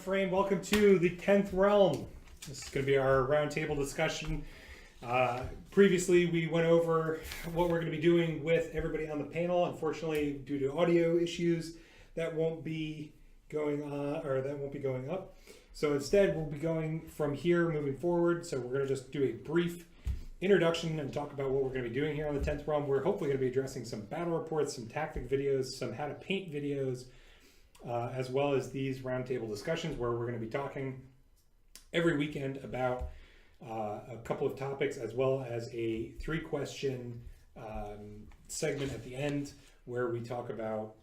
frame. Welcome to the 10th Realm. This is going to be our roundtable discussion. Previously, we went over what we're going to be doing with everybody on the panel. Unfortunately, due to audio issues, that won't be going on, or that won't be going up. So instead, we'll be going from here moving forward. So we're going to just do a brief introduction and talk about what we're going to be doing here on the 10th Realm. We're hopefully going to be addressing some battle reports, some tactic videos, some how to paint videos, as well as these roundtable discussions where we're going to be talking every weekend about a couple of topics, as well as a 3-question segment at the end where we talk about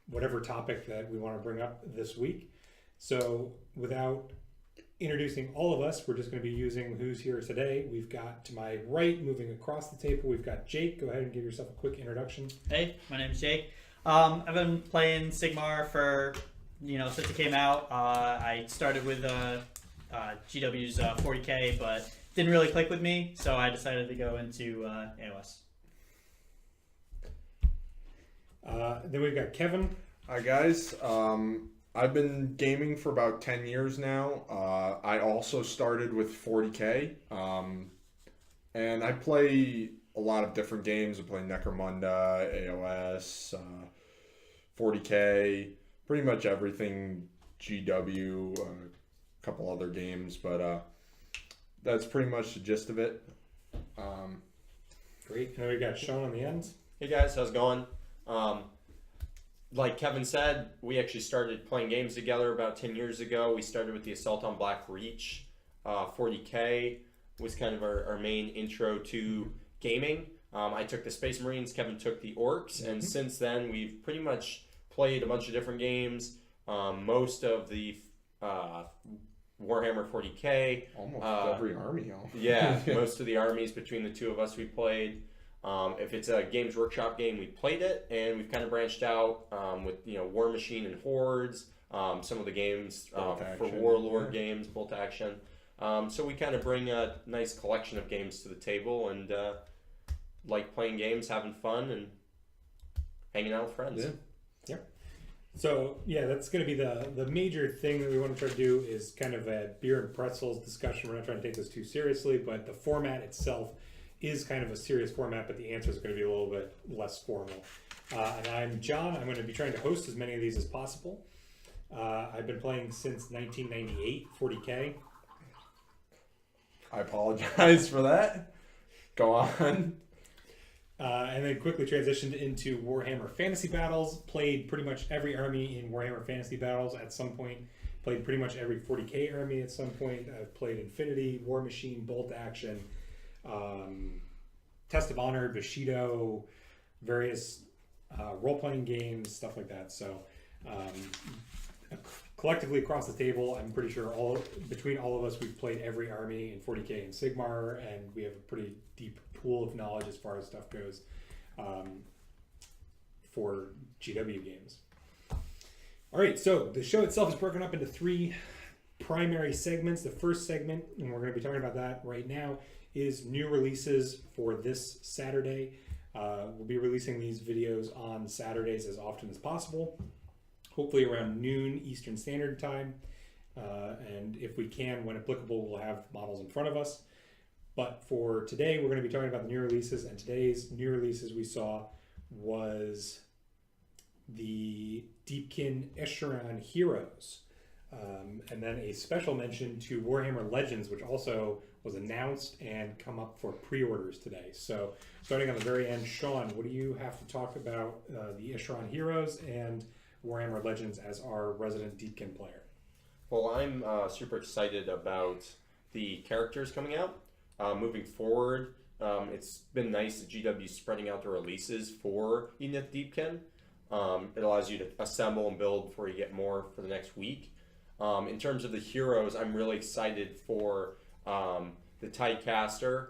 whatever topic that we want to bring up this week. So without introducing all of us, we're just going to be using who's here today. We've got to my right, moving across the table, we've got Jake. Go ahead and give yourself a quick introduction. Hey, my name's Jake. I've been playing Sigmar for, since it came out. I started with GW's 40K, but didn't really click with me, so I decided to go into AOS. Then we've got Kevin. Hi guys, I've been gaming for about 10 years now. I also started with 40K, and I play a lot of different games. I play Necromunda, AOS, 40K, pretty much everything GW, a couple other games, but that's pretty much the gist of it. Great. And then we got Sean on the end. Hey guys, how's it going? Like Kevin said, we actually started playing games together about 10 years ago. We started with the Assault on Black Reach. 40K was kind of our main intro to gaming. I took the Space Marines, Kevin took the Orcs, and since then we've pretty much played a bunch of different games. Most of the Warhammer 40K. Almost every army. Yeah, most of the armies between the two of us we played. If it's a Games Workshop game, we played it, and we've kind of branched out with War Machine and Hordes, some of the games for Warlord games, Bolt Action. So we kind of bring a nice collection of games to the table, and like playing games, having fun, and hanging out with friends. Yeah. So yeah, that's going to be the major thing that we want to try to do is kind of a beer and pretzels discussion. We're not trying to take this too seriously, but the format itself is kind of a serious format, but the answer is going to be a little bit less formal. And I'm John. I'm going to be trying to host as many of these as possible. I've been playing since 1998, 40K. I apologize for that. Go on. And then quickly transitioned into Warhammer Fantasy Battles. Played pretty much every army in Warhammer Fantasy Battles at some point. Played pretty much every 40K army at some point. I've played Infinity, War Machine, Bolt Action, Test of Honor, Bushido, various role-playing games, stuff like that. So collectively across the table, I'm pretty sure between all of us, we've played every army in 40K and Sigmar, and we have a pretty deep pool of knowledge as far as stuff goes for GW games. All right, so the show itself is broken up into 3 primary segments. The first segment, and we're going to be talking about that right now, is new releases for this Saturday. We'll be releasing these videos on Saturdays as often as possible, hopefully around noon Eastern Standard Time. And if we can, when applicable, we'll have models in front of us. But for today, we're going to be talking about the new releases, and today's new releases we saw was the Deepkin Echelon Heroes. And then a special mention to Warhammer Legends, which also was announced and come up for pre-orders today. So starting on the very end, Sean, what do you have to talk about the Echelon Heroes and Warhammer Legends as our resident Deepkin player? Well, I'm super excited about the characters coming out. Moving forward, it's been nice that GW is spreading out the releases for Idoneth Deepkin. It allows you to assemble and build before you get more for the next week. In terms of the heroes, I'm really excited for the Tidecaster.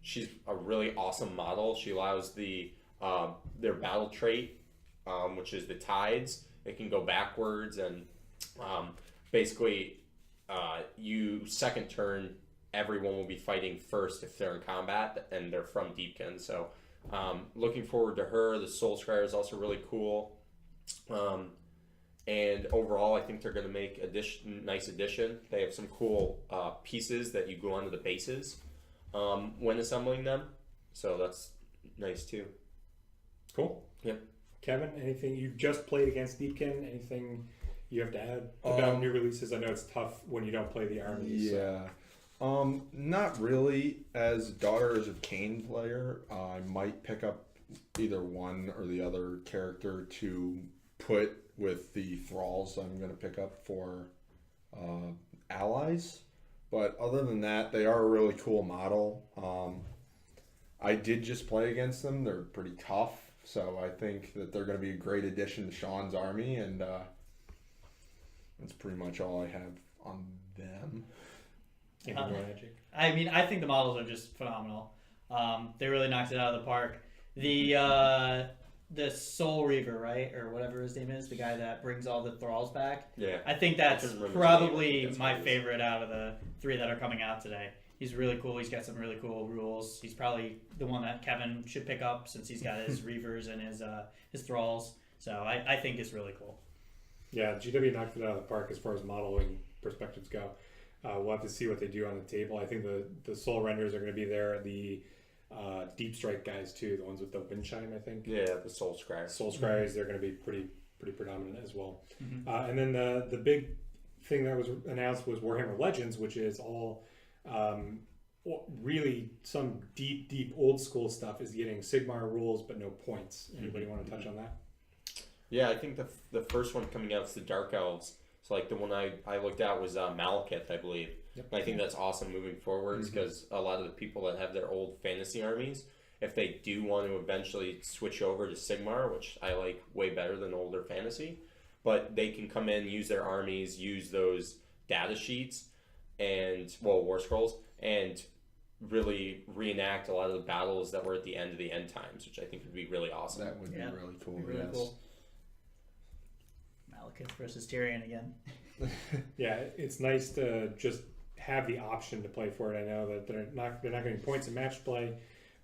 She's a really awesome model. She allows their battle trait, which is the tides. It can go backwards, and basically you second turn, everyone will be fighting first if they're in combat, and they're from Deepkin. So looking forward to her. The Soul Scryer is also really cool. And overall, I think they're going to make nice addition. They have some cool pieces that you glue onto the bases when assembling them, so that's nice too. Cool. Yep. Kevin, anything you just played against Deepkin? Anything you have to add about new releases? I know it's tough when you don't play the armies. Yeah. Not really. As Daughters of Cain player, I might pick up either one or the other character to put with the thralls I'm going to pick up for allies. But other than that, they are a really cool model. I did just play against them. They're pretty tough, so I think that they're going to be a great addition to Sean's army, and that's pretty much all I have on them. I mean, I think the models are just phenomenal. They really knocked it out of the park. The Soul Reaver, right, or whatever his name is, the guy that brings all the thralls back. Yeah. I think that's probably my favorite out of the 3 that are coming out today. He's really cool. He's got some really cool rules. He's probably the one that Kevin should pick up since he's got his Reavers and his thralls. So I think it's really cool. Yeah, GW knocked it out of the park as far as modeling perspectives go. We'll have to see what they do on the table. I think the Soul Renders are going to be there. The Deep Strike guys too, the ones with the wind chime, I think. Yeah, the Soul Scryers. Soul Scryers, they're going to be pretty predominant as well. And then the big thing that was announced was Warhammer Legends, which is all really some deep old school stuff is getting Sigmar rules but no points. Anybody want to touch on that? Yeah, I think the first one coming out is the Dark Elves. So like the one I looked at was Malekith, I believe. Yep. And I think that's awesome moving forwards because a lot of the people that have their old fantasy armies, if they do want to eventually switch over to Sigmar, which I like way better than older fantasy, but they can come in, use their armies, use those data sheets and war scrolls, and really reenact a lot of the battles that were at the end of the end times, which I think would be really awesome. That would be really cool. Really cool. Malekith versus Tyrion again. Yeah, it's nice to just have the option to play for it. I know that they're not getting points in match play,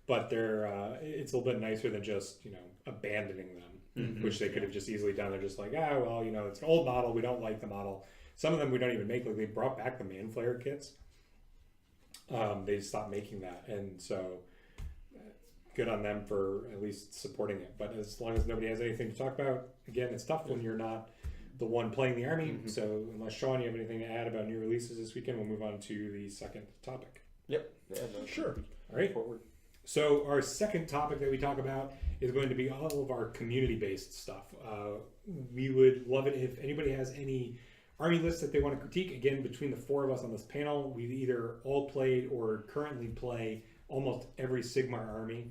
but it's a little bit nicer than just abandoning them, which they could have just easily done. They're just like, well, it's an old model, we don't like the model. Some of them we don't even make. Like they brought back the Manflayer kits. They stopped making that, and so good on them for at least supporting it. But as long as nobody has anything to talk about, again, it's tough when you're not the one playing the army. So unless Sean, you have anything to add about new releases this weekend, we'll move on to the second topic. Yep. Yeah, no, Sure. All right. Forward. So our second topic that we talk about is going to be all of our community-based stuff. We would love it if anybody has any army lists that they want to critique. Again, between the 4 of us on this panel, we either all played or currently play almost every Sigmar army.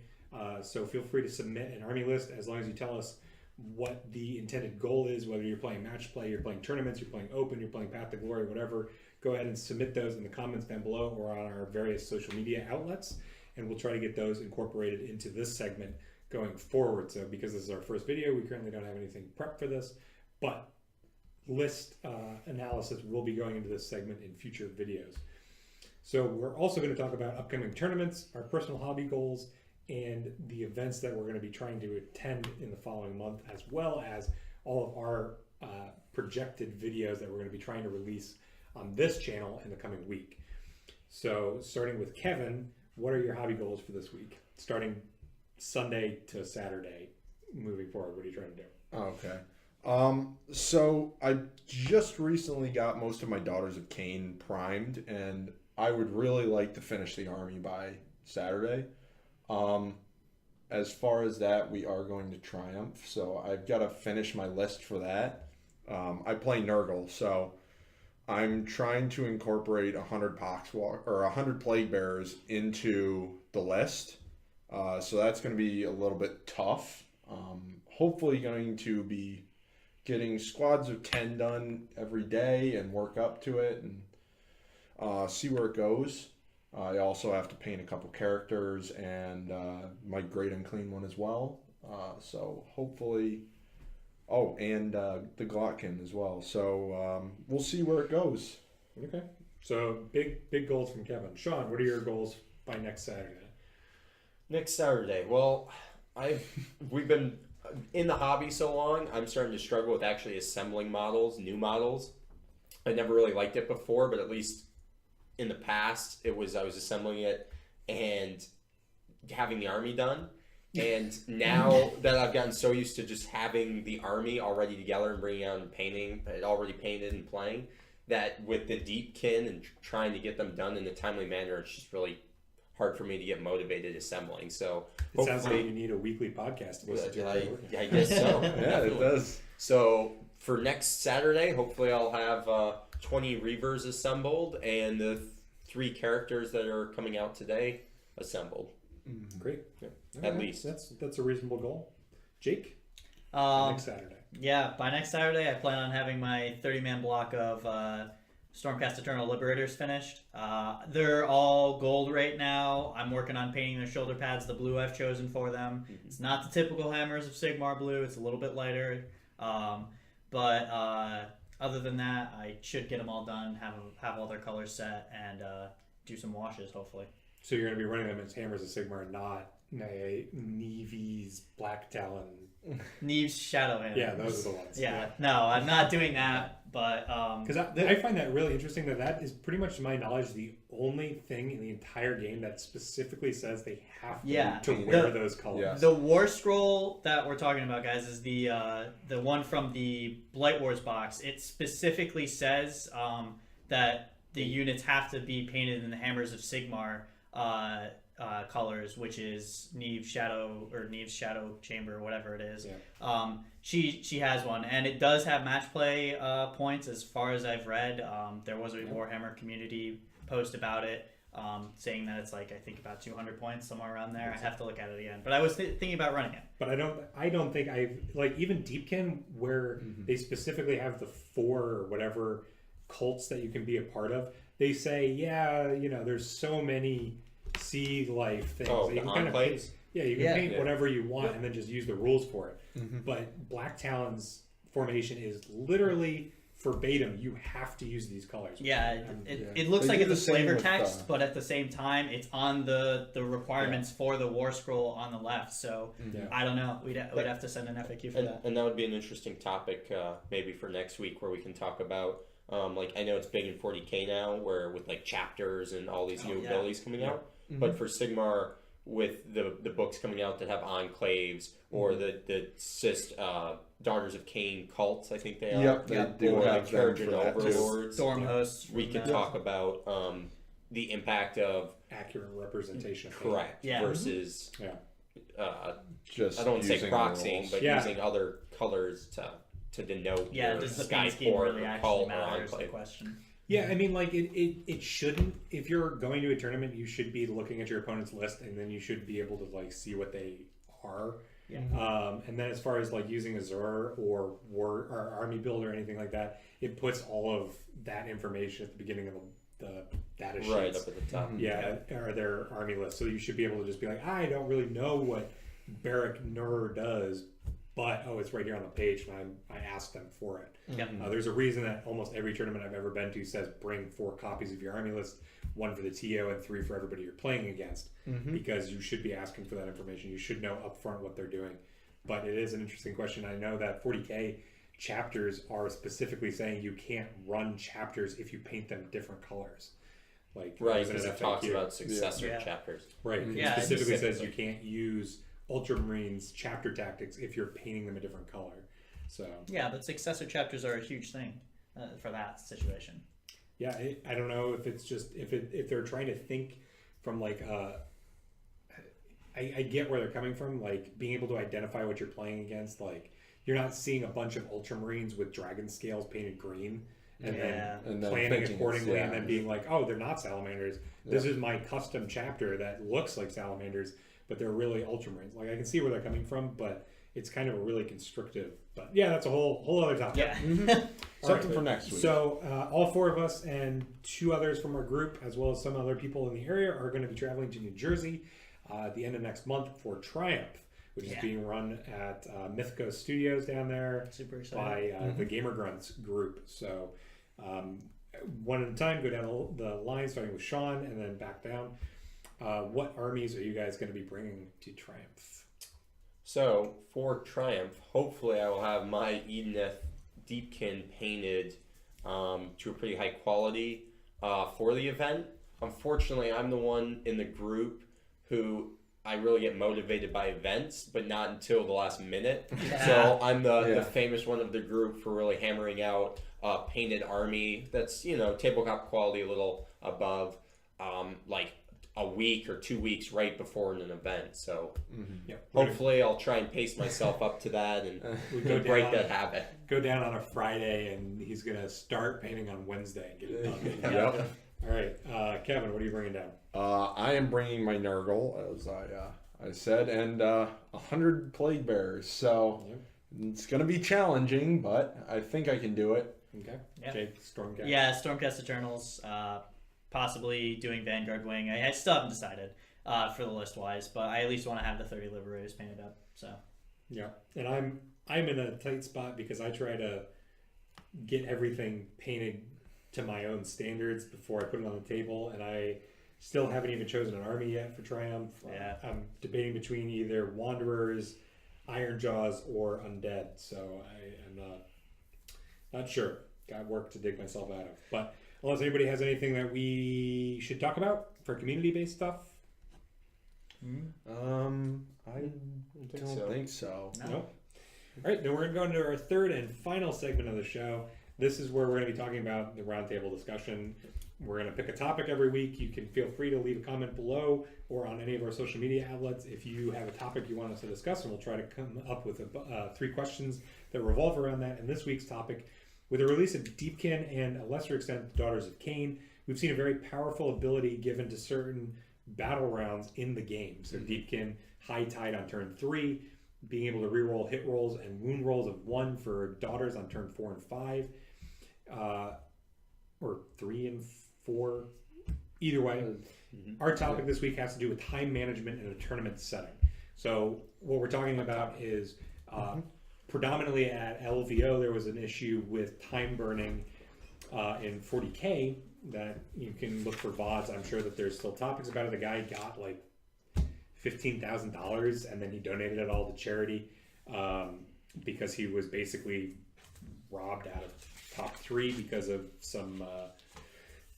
So feel free to submit an army list as long as you tell us what the intended goal is, whether you're playing match play, you're playing tournaments, you're playing open, you're playing Path to Glory, whatever. Go ahead and submit those in the comments down below or on our various social media outlets, and we'll try to get those incorporated into this segment going forward. So because this is our first video, we currently don't have anything prepped for this, but list analysis will be going into this segment in future videos. So we're also going to talk about upcoming tournaments, our personal hobby goals, and the events that we're going to be trying to attend in the following month, as well as all of our projected videos that we're going to be trying to release on this channel in the coming week. So starting with Kevin, what are your hobby goals for this week? Starting Sunday to Saturday, moving forward, what are you trying to do? Okay. So I just recently got most of my Daughters of Cain primed, and I would really like to finish the army by Saturday. As far as that, we are going to Triumph, so I've got to finish my list for that. I play Nurgle, so I'm trying to incorporate 100 Poxwalk or 100 Plague Bearers into the list. So that's going to be a little bit tough. Hopefully going to be getting squads of 10 done every day and work up to it and see where it goes. I also have to paint a couple characters and my Great Unclean one as well. So hopefully... Oh, and the Glotkin as well. So we'll see where it goes. Okay. So big goals from Kevin. Sean, what are your goals by next Saturday? Next Saturday. Well, we've been in the hobby so long, I'm starting to struggle with actually assembling models, new models. I never really liked it before, but at least in the past, I was assembling it and having the army done. And now that I've gotten so used to just having the army already together and bringing out and painting, it already painted and playing, that with the Deepkin and trying to get them done in a timely manner, it's just really hard for me to get motivated assembling. So It sounds like you need a weekly podcast to listen to. I guess so. Yeah, it Definitely. does. So for next Saturday, hopefully I'll have 20 Reavers assembled and the 3 characters that are coming out today assembled. Great. Yeah, All at least. That's a reasonable goal. Jake, Um, next Saturday. Yeah, by next Saturday, I plan on having my 30-man block of Stormcast Eternal Liberators finished. They're all gold right now. I'm working on painting their shoulder pads, the blue I've chosen for them. It's not the typical hammers of Sigmar blue. It's a little bit lighter. But other than that, I should get them all done, have all their colors set, and do some washes, hopefully. So you're going to be running them as Hammers of Sigmar, not Nevi's Black Talon. Neve's Shadow Hammers. Yeah, those are the ones. Yeah, no, I'm not doing that, but... Because I find that really interesting that is pretty much, to my knowledge, the only thing in the entire game that specifically says they have to wear those colors. Yeah. The War Scroll that we're talking about, guys, is the one from the Blight Wars box. It specifically says that the units have to be painted in the Hammers of Sigmar colors, which is Neve's Shadow or Neve's Shadow Chamber, whatever it is. Yeah. She has one, and it does have match play points as far as I've read. There was a Warhammer community post about it, saying that it's like, I think about 200 points, somewhere around there. I have to look at it again, but I was thinking about running it. But I don't think I've, like, even Deepkin, where they specifically have the 4 or whatever cults that you can be a part of, they say, there's so many sea life things. Oh, that the you can kind of enclaves? paint, you can paint whatever you want and then just use the rules for it. But Black Talon's formation is literally verbatim. You have to use these colors. Yeah, it looks They like do it's a the same flavor with, text, but at the same time, it's on the requirements for the War Scroll on the left. So I don't know. We'd have to send an FAQ for that. And that would be an interesting topic maybe for next week, where we can talk about like, I know it's big in 40k now, where with like chapters and all these new abilities coming out, but for Sigmar, with the books coming out that have enclaves or the Daughters of Cain cults, I think they are. Yep, they do or have the them Kurgan for that too. overlords. Storm hosts. We could talk about the impact of Accurate representation. of correct Yeah. versus Just I don't want to say using proxying, rules. but using other colors to denote Yeah, your does the paint sky scheme port really or actually cult or matter is the enclave. question. Yeah, I mean, like, it shouldn't. If you're going to a tournament, you should be looking at your opponent's list, and then you should be able to, like, see what they are. Yeah. And then as far as, like, using Azure or Army Build or anything like that, it puts all of that information at the beginning of the data sheets. Right up at the top. Yeah, or their army list. So you should be able to just be like, I don't really know what Barak Nur does, but it's right here on the page, and I asked them for it. Yep. There's a reason that almost every tournament I've ever been to says bring 4 copies of your army list, 1 for the TO and 3 for everybody you're playing against, because you should be asking for that information. You should know upfront what they're doing. But it is an interesting question. I know that 40k chapters are specifically saying you can't run chapters if you paint them different colors. Like, Right, there's an because it FAQ. talks about successor Yeah. chapters. Right. Yeah, It specifically says you specifically. can't use Ultramarines chapter tactics if you're painting them a different color. So Yeah, but successor chapters are a huge thing for that situation. yeah, I don't know if it's just if they're trying to think from like I get where they're coming from, like being able to identify what you're playing against. Like you're not seeing a bunch of Ultramarines with dragon scales painted green and Yeah. And then then planning thinking accordingly it's- and then being like, oh, they're not salamanders. This is my custom chapter that looks like salamanders, but they're really Ultramarines. Like I can see where they're coming from, but it's kind of a really constrictive. But yeah, that's a whole other topic. Yeah. Something for next week. So all 4 of us and 2 others from our group, as well as some other people in the area, are going to be traveling to New Jersey at the end of next month for Triumph, which is being run at Mythco Studios down there Super excited. by the Gamer Grunts group. So one at a time, go down the line, starting with Sean and then back down. What armies are you guys going to be bringing to Triumph? So for Triumph, hopefully I will have my Idoneth Deepkin painted to a pretty high quality for the event. Unfortunately, I'm the one in the group who I really get motivated by events, but not until the last minute. Yeah. So I'm the famous one of the group for really hammering out a painted army that's, tabletop quality, a little above, like a week or 2 weeks right before an event. So hopefully I'll try and pace myself up to that and break that habit. Go down on a Friday, and he's going to start painting on Wednesday and get it done. Yep. All right, Kevin, what are you bringing down? I am bringing my Nurgle, as I said, and 100 Plague Bearers. So it's going to be challenging, but I think I can do it. Okay. Yep. Jake, Stormcast. Yeah, Stormcast Eternals, possibly doing Vanguard Wing. I still haven't decided for the list-wise, but I at least want to have the 30 Liberators painted up. So Yeah, and I'm in a tight spot because I try to get everything painted to my own standards before I put it on the table, and I still haven't even chosen an army yet for Triumph. Yeah. I'm debating between either Wanderers, Ironjaws, or Undead, so I am not sure. Got work to dig myself out of. But unless anybody has anything that we should talk about for community-based stuff? I don't think so. No. Nope. All right, then we're going to go into our third and final segment of the show. This is where we're going to be talking about the roundtable discussion. We're going to pick a topic every week. You can feel free to leave a comment below or on any of our social media outlets if you have a topic you want us to discuss, and we'll try to come up with 3 questions that revolve around that. And this week's topic, with the release of Deepkin and a lesser extent the Daughters of Cain, we've seen a very powerful ability given to certain battle rounds in the game. So Deepkin, High Tide on turn 3, being able to reroll hit rolls and wound rolls of 1 for Daughters on turn 4 and 5, or 3 and 4. Either way, our topic this week has to do with time management in a tournament setting. So what we're talking about is predominantly at LVO, there was an issue with time burning in 40K that you can look for VODs. I'm sure that there's still topics about it. The guy got like $15,000 and then he donated it all to charity because he was basically robbed out of top 3 because of some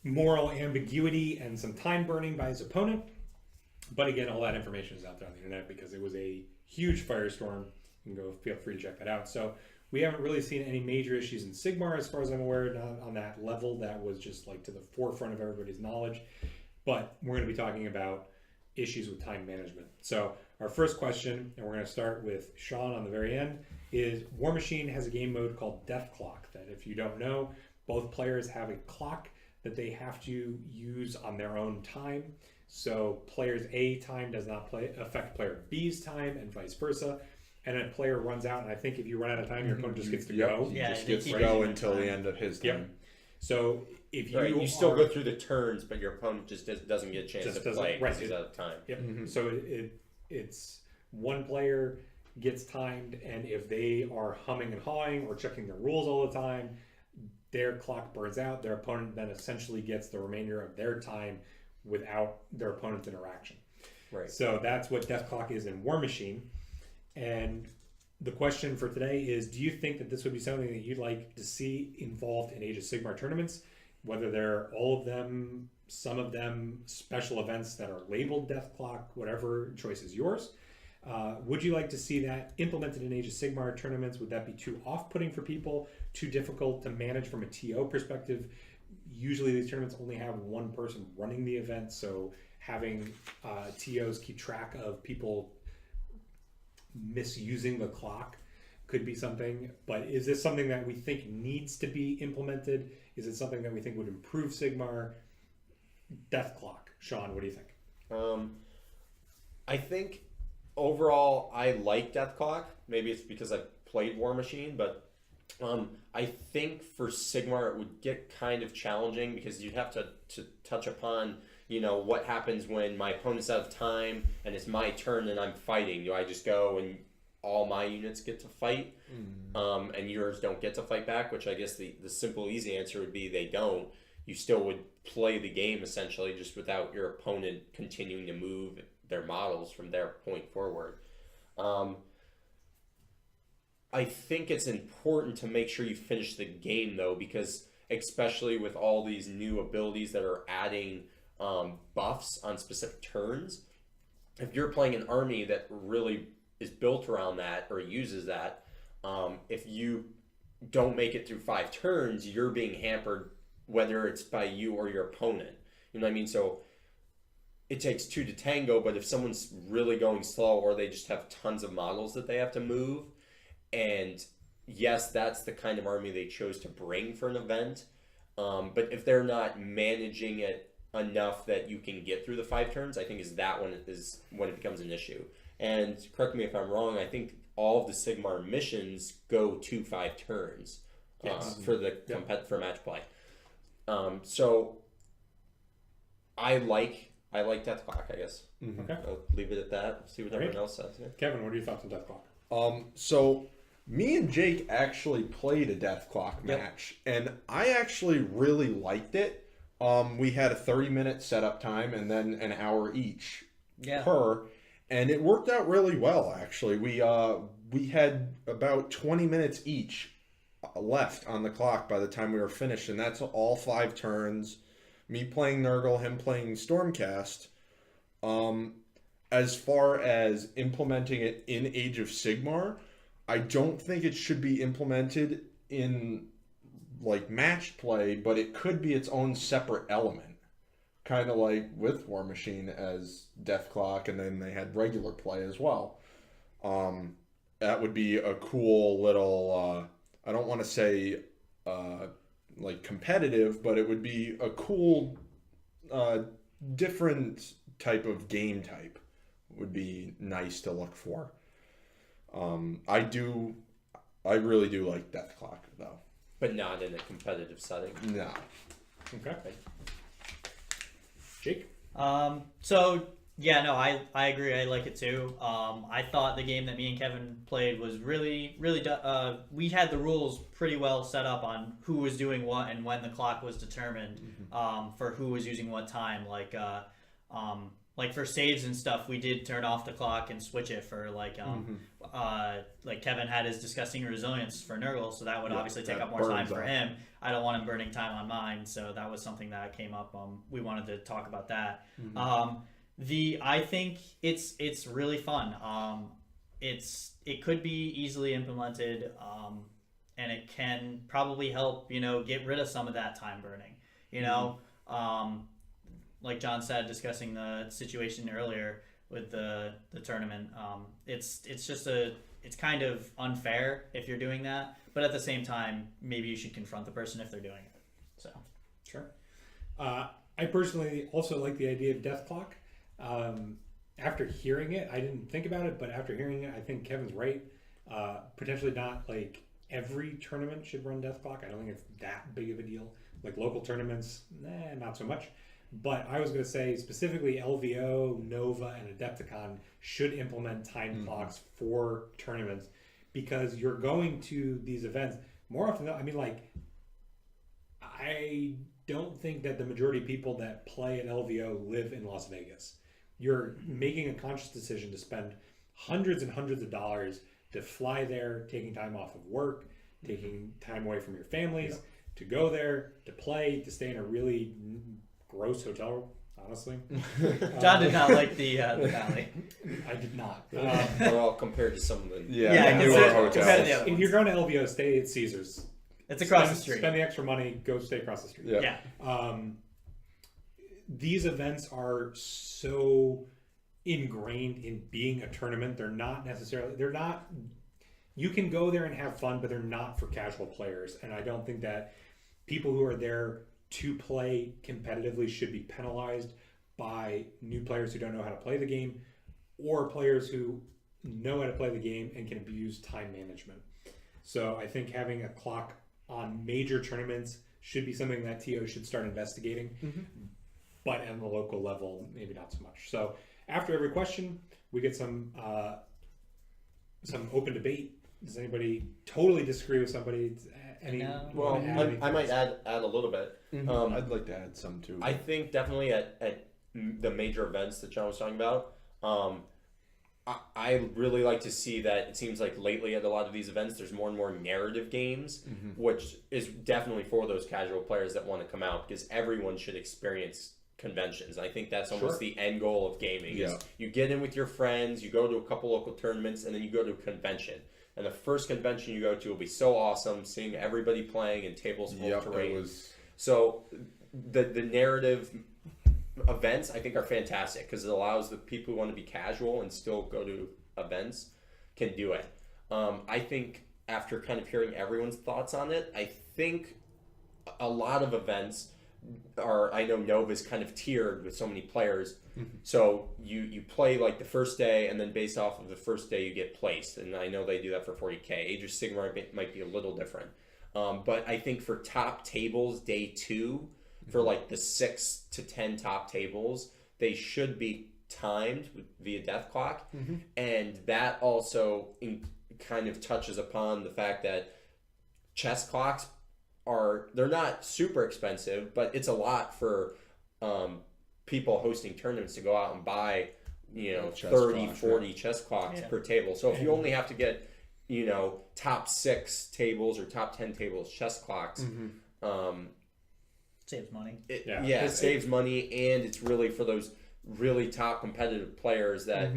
moral ambiguity and some time burning by his opponent. But again, all that information is out there on the internet because it was a huge firestorm. You can go feel free to check that out. So we haven't really seen any major issues in Sigmar as far as I'm aware, not on that level that was just like to the forefront of everybody's knowledge. But we're going to be talking about issues with time management. So our first question, and we're going to start with Sean on the very end, is War Machine has a game mode called Death Clock that, if you don't know, both players have a clock that they have to use on their own time. So player's A time does not affect player B's time and vice versa. And a player runs out, and I think if you run out of time, your opponent just gets to go. Yeah, Just they gets keep to go using until time. the end of his time. Yep. So if you You still go through the turns, but your opponent just doesn't get a chance to play because he's out of time. Yep. So it's one player gets timed, and if they are humming and hawing or checking their rules all the time, their clock burns out. Their opponent then essentially gets the remainder of their time without their opponent's interaction. Right. So that's what Death Clock is in War Machine. And the question for today is, do you think that this would be something that you'd like to see involved in Age of Sigmar tournaments? Whether they're all of them, some of them, special events that are labeled Death Clock, whatever choice is yours. Would you like to see that implemented in Age of Sigmar tournaments? Would that be too off-putting for people, too difficult to manage from a TO perspective? Usually these tournaments only have one person running the event, so having TOs keep track of people misusing the clock could be something. But is this something that we think needs to be implemented? Is it something that we think would improve Sigmar? Death Clock. Sean, what do you think? I think overall I like Death Clock. Maybe it's because I played War Machine, but I think for Sigmar it would get kind of challenging because you'd have to touch upon, what happens when my opponent's out of time and it's my turn and I'm fighting. Do I just go and all my units get to fight and yours don't get to fight back? Which I guess the simple, easy answer would be they don't. You still would play the game essentially just without your opponent continuing to move their models from their point forward. I think it's important to make sure you finish the game though, because especially with all these new abilities that are adding buffs on specific turns, if you're playing an army that really is built around that or uses that, if you don't make it through 5 turns, you're being hampered, whether it's by you or your opponent. You know what I mean? So it takes 2 to tango, but if someone's really going slow or they just have tons of models that they have to move, and yes, that's the kind of army they chose to bring for an event, but if they're not managing it enough that you can get through the 5 turns, I think is when it becomes an issue. And correct me if I'm wrong, I think all of the Sigmar missions go to 5 turns for the for match play. So I like Death Clock, I guess. Okay. I'll leave it at that. See what everyone else says. Yeah. Kevin, what are your thoughts on Death Clock? So me and Jake actually played a Death Clock match, and I actually really liked it. We had a 30-minute setup time and then an hour each per, and it worked out really well, actually. We had about 20 minutes each left on the clock by the time we were finished, and that's all 5 turns. Me playing Nurgle, him playing Stormcast. As far as implementing it in Age of Sigmar, I don't think it should be implemented in like matched play, but it could be its own separate element. Kind of like with War Machine as Death Clock, and then they had regular play as well. That would be a cool little, I don't want to say like competitive, but it would be a cool different type of game type. Would be nice to look for. I really do like Death Clock though. But not in a competitive setting. No. Okay. Jake? So yeah, no, I agree. I like it too. I thought the game that me and Kevin played was really we had the rules pretty well set up on who was doing what and when the clock was determined for who was using what time. Like for saves and stuff, we did turn off the clock and switch it for like Kevin had his disgusting resilience for Nurgle, so that would obviously take up more time for him. I don't want him burning time on mine, so that was something that came up. We wanted to talk about that. I think it's really fun. It could be easily implemented, and it can probably help get rid of some of that time burning. Like John said, discussing the situation earlier with the tournament, it's kind of unfair if you're doing that, but at the same time, maybe you should confront the person if they're doing it. So, sure. I personally also like the idea of Death Clock. After hearing it, I didn't think about it, but after hearing it, I think Kevin's right. Potentially not like every tournament should run Death Clock. I don't think it's that big of a deal. Like local tournaments, not so much. But I was going to say specifically LVO, Nova, and Adepticon should implement time clocks for tournaments, because you're going to these events more often. I don't think that the majority of people that play at LVO live in Las Vegas. You're making a conscious decision to spend hundreds and hundreds of dollars to fly there, taking time off of work, taking time away from your families, to go there, to play, to stay in a really gross hotel, honestly. John did not like the valley. I did not. Well, compared to some of the newer hotels. If you're going to LVO, stay at Caesars. It's across the street. Spend the extra money, go stay across the street. Yeah. These events are so ingrained in being a tournament. They're not, you can go there and have fun, but they're not for casual players. And I don't think that people who are there to play competitively should be penalized by new players who don't know how to play the game, or players who know how to play the game and can abuse time management. So I think having a clock on major tournaments should be something that TO should start investigating, but at the local level, maybe not so much. So after every question, we get some open debate. Does anybody totally disagree with somebody? Well, I might add a little bit. I'd like to add some too. I think definitely at the major events that John was talking about, I really like to see that. It seems like lately at a lot of these events, there's more and more narrative games, which is definitely for those casual players that want to come out, because everyone should experience conventions. I think that's almost the end goal of gaming. Is you get in with your friends, you go to a couple local tournaments, and then you go to a convention. And the first convention you go to will be so awesome, seeing everybody playing in tables full of terrain. So the narrative events I think are fantastic, because it allows the people who want to be casual and still go to events can do it. I think after kind of hearing everyone's thoughts on it, I think a lot of events are, I know Nova's kind of tiered with so many players. So you play like the first day, and then based off of the first day you get placed. And I know they do that for 40K. Age of Sigmar might be a little different. But I think for top tables, day 2, for like the 6 to 10 top tables, they should be timed via death clock. And that also kind of touches upon the fact that chess clocks they're not super expensive, but it's a lot for people hosting tournaments to go out and buy, 40 chess clocks per table. So if you only have to get, top 6 tables or top 10 tables chess clocks, Saves money. It saves money, and it's really for those really top competitive players that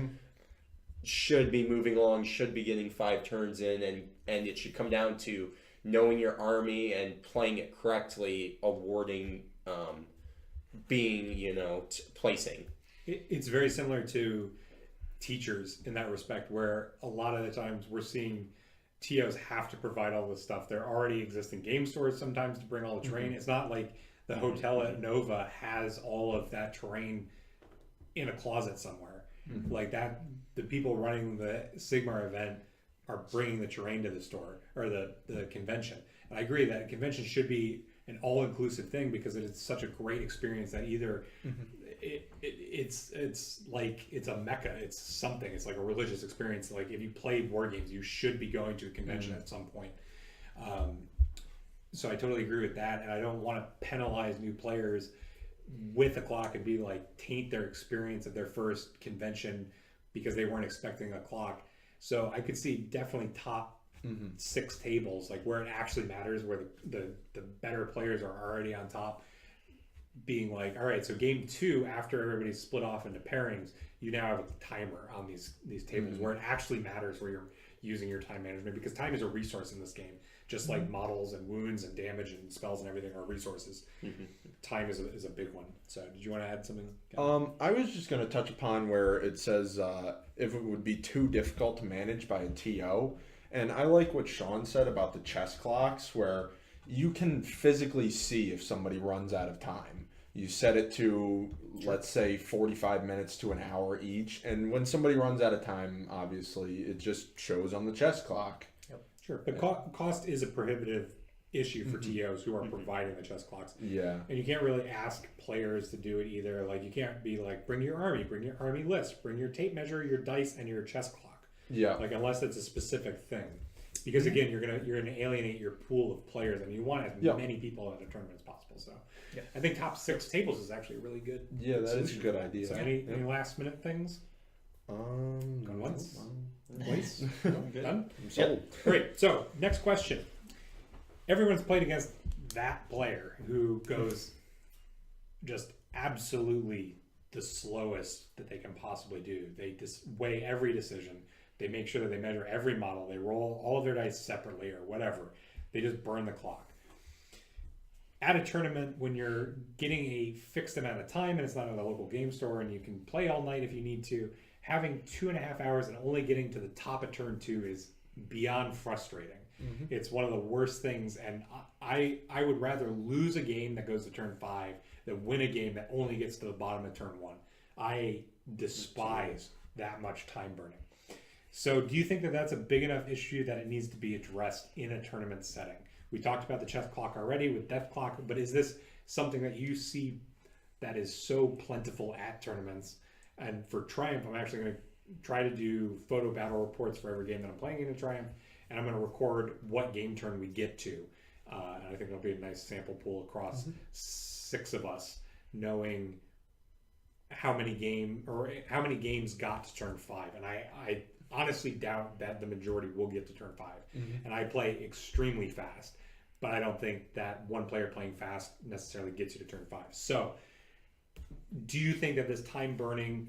should be moving along, should be getting 5 turns in, and it should come down to knowing your army and playing it correctly, awarding, being, placing. It's very similar to teachers in that respect, where a lot of the times we're seeing TOs have to provide all this stuff. There are already existing game stores sometimes to bring all the terrain. It's not like the hotel at Nova has all of that terrain in a closet somewhere. Like that, the people running the Sigmar event are bringing the terrain to the store or the convention. And I agree that a convention should be an all-inclusive thing, because it is such a great experience that either it's like it's a mecca, it's something, it's like a religious experience. Like if you play board games, you should be going to a convention at some point. So I totally agree with that, and I don't want to penalize new players with a clock and be like taint their experience at their first convention because they weren't expecting a clock. So I could see definitely top 6 tables, like where it actually matters, where the better players are already on top, being like, all right, so game 2, after everybody's split off into pairings, you now have a timer on these tables where it actually matters, where you're using your time management, because time is a resource in this game, just like models and wounds and damage and spells and everything are resources. Time is a big one. So did you want to add something? I was just going to touch upon where it says if it would be too difficult to manage by a TO. And I like what Sean said about the chess clocks, where you can physically see if somebody runs out of time. You set it to, let's say, 45 minutes to an hour each. And when somebody runs out of time, obviously, it just shows on the chess clock. Sure, but cost is a prohibitive issue for TOs who are providing the chess clocks. Yeah. And you can't really ask players to do it either. Like, you can't be like, bring your army list, bring your tape measure, your dice, and your chess clock. Yeah. Like, unless it's a specific thing. Because again, you're gonna alienate your pool of players, and you want as many people at a tournament as possible. So I think top 6 tables is actually a really good. Yeah, that is a good idea. So any last minute things? Going once? Twice? Done? I'm sold. Great. So next question. Everyone's played against that player who goes just absolutely the slowest that they can possibly do. They just weigh every decision. They make sure that they measure every model. They roll all of their dice separately or whatever. They just burn the clock. At a tournament, when you're getting a fixed amount of time and it's not at a local game store and you can play all night if you need to, having 2.5 hours and only getting to the top of turn 2 is beyond frustrating. It's one of the worst things, and I would rather lose a game that goes to turn 5 than win a game that only gets to the bottom of turn 1. I despise that much time burning. So do you think that that's a big enough issue that it needs to be addressed in a tournament setting? We talked about the chess clock already with death clock, but is this something that you see that is so plentiful at tournaments? And for Triumph, I'm actually going to try to do photo battle reports for every game that I'm playing in a Triumph, and I'm going to record what game turn we get to. And I think it'll be a nice sample pool across 6 of us, knowing how many games got to turn 5, and I honestly doubt that the majority will get to turn 5. And I play extremely fast, but I don't think that one player playing fast necessarily gets you to turn 5. So do you think that this time burning,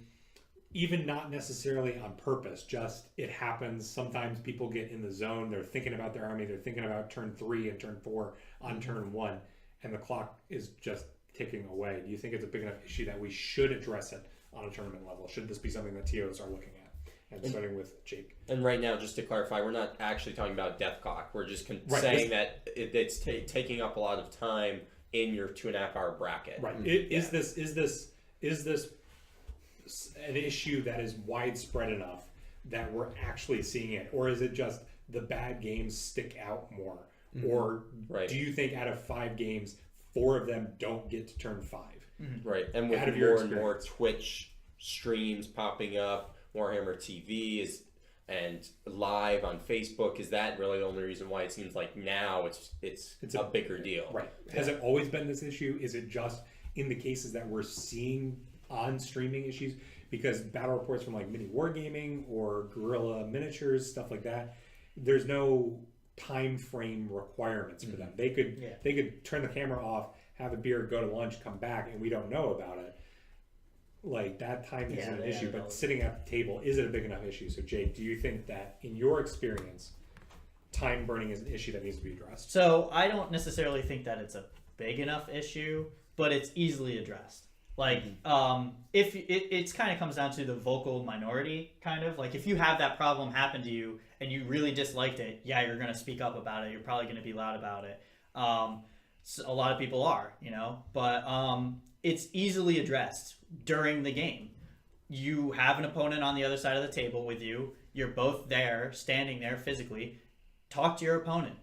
even not necessarily on purpose, just it happens, sometimes people get in the zone, they're thinking about their army, they're thinking about turn 3 and turn 4 on turn 1, and the clock is just ticking away? Do you think it's a big enough issue that we should address it on a tournament level? Should this be something that TOs are looking at? And starting with Jake. And right now, just to clarify, we're not actually talking about death clock. We're just saying that it's taking up a lot of time in your 2.5 hour bracket. Right. Is this an issue that is widespread enough that we're actually seeing it, or is it just the bad games stick out more? Or do you think out of 5 games, 4 of them don't get to turn 5? Right. And with more and more Twitch streams popping up, Warhammer TV and live on Facebook, is that really the only reason why it seems like now it's a bigger deal? Right. Has it always been this issue? Is it just in the cases that we're seeing on streaming issues? Because battle reports from like Mini Wargaming or Guerrilla Miniatures, stuff like that, there's no time frame requirements for them. They could turn the camera off, have a beer, go to lunch, come back, and we don't know about it. Like, that time isn't an issue, but sitting at the table, is it a big enough issue? So Jake, do you think that in your experience, time burning is an issue that needs to be addressed? So I don't necessarily think that it's a big enough issue, but it's easily addressed. Like, if it's kind of comes down to the vocal minority, kind of like if you have that problem happen to you and you really disliked it, yeah, you're going to speak up about it. You're probably going to be loud about it. So a lot of people are, but it's easily addressed during the game. You have an opponent on the other side of the table with you. You're both there, standing there physically. Talk to your opponent.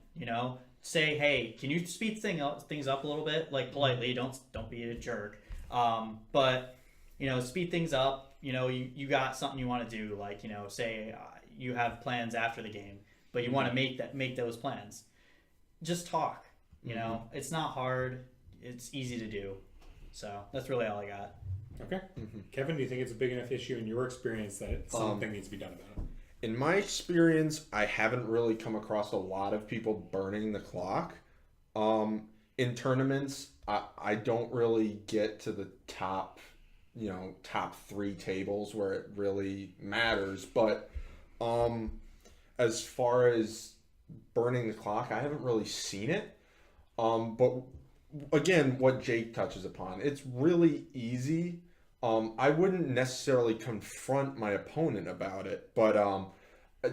Say, hey, can you speed things up a little bit, like politely? Don't be a jerk. But speed things up. You got something you want to do, like say you have plans after the game, but you want to make those plans. Just talk. It's not hard. It's easy to do. So that's really all I got. Okay. Kevin, do you think it's a big enough issue in your experience that something needs to be done about it? In my experience, I haven't really come across a lot of people burning the clock. In tournaments, I don't really get to the top 3 tables where it really matters. But as far as burning the clock, I haven't really seen it. But again, what Jake touches upon, it's really easy. I wouldn't necessarily confront my opponent about it, but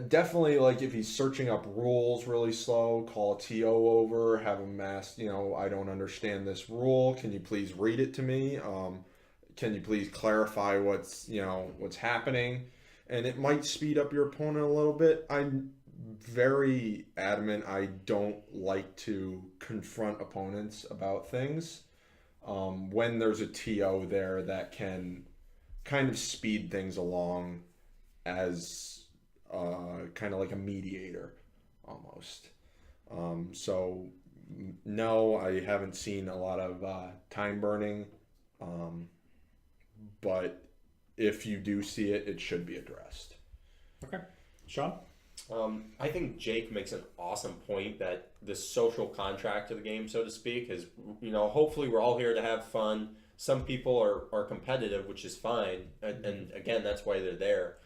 definitely, like, if he's searching up rules really slow, call a TO over, have him ask, I don't understand this rule. Can you please read it to me? Can you please clarify what's happening? And it might speed up your opponent a little bit. I'm very adamant I don't like to confront opponents about things. When there's a TO there that can kind of speed things along as kind of like a mediator almost. So no, I haven't seen a lot of time burning, but if you do see it, it should be addressed. Okay. Sean? I think Jake makes an awesome point that the social contract of the game, so to speak, is, hopefully we're all here to have fun. Some people are competitive, which is fine. And again, that's why they're there.